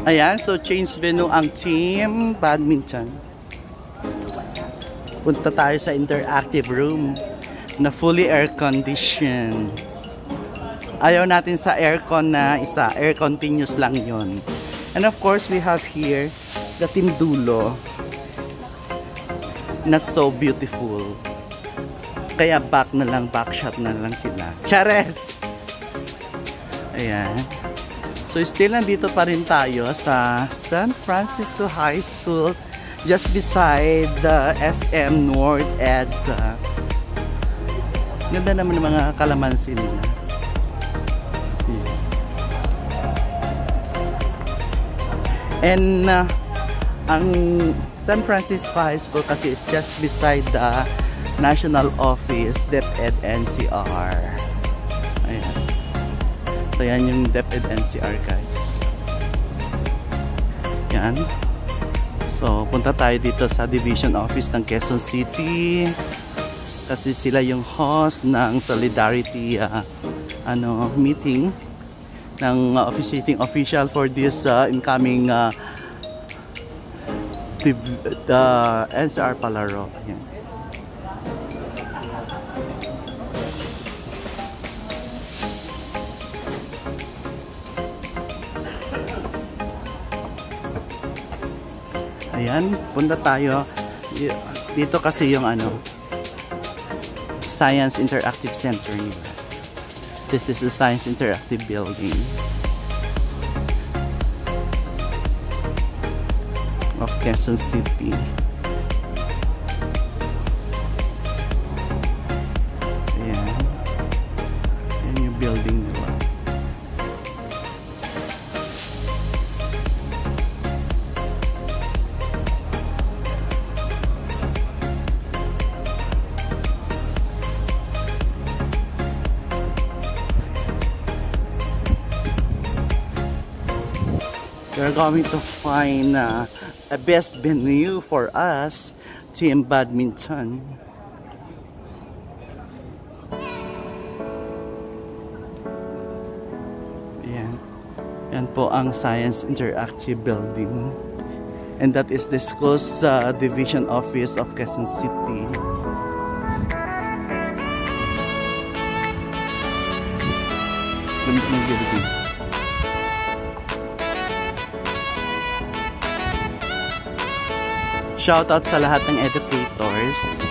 Ayan, so change venue ang team badminton. Punta tayo sa interactive room na fully air conditioned. Ayaw natin sa aircon na isa, air continuous lang yon. And of course, we have here the Team Dulo. Not so beautiful. Kaya back shot na lang sila. Chares! Ayan. So still nandito pa rin tayo sa San Francisco High School, just beside the SM North EDSA. Ganda naman ng mga kalamansi nila. And ang San Francisco High School kasi is just beside the National Office, DepEd NCR. Ayan. So yan yung DepEd NCR, guys. Yan. So punta tayo dito sa Division Office ng Quezon City. Kasi sila yung host ng Solidarity meeting ng officiating official for this incoming the NCR Palaro. Yan. Ayan, punta tayo. Dito kasi yung Science Interactive Center nila. This is the Science Interactive Building of Quezon City. Ayan. Ayan yung building nila. We're going to find a best venue for us, team badminton. Ayan. Yan po ang Science Interactive Building. And that is the school's division office of Quezon City. Ganda ng building. Shoutout sa lahat ng educators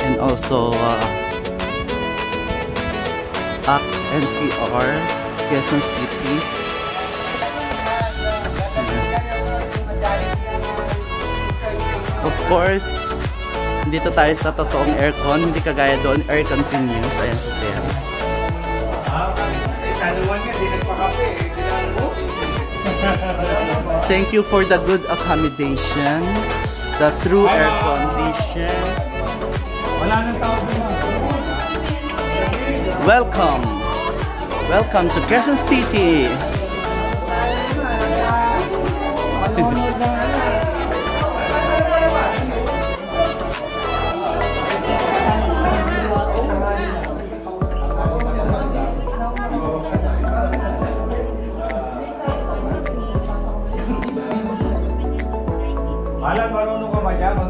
and also ACT NCR Quezon City. Of course, dito tayo sa totoong aircon, hindi kagaya doon air continuous. Ayan si Sir. Thank you for the good accommodation, the true air condition. Welcome, welcome to Quezon City. Alam, marunong ka ba dyan?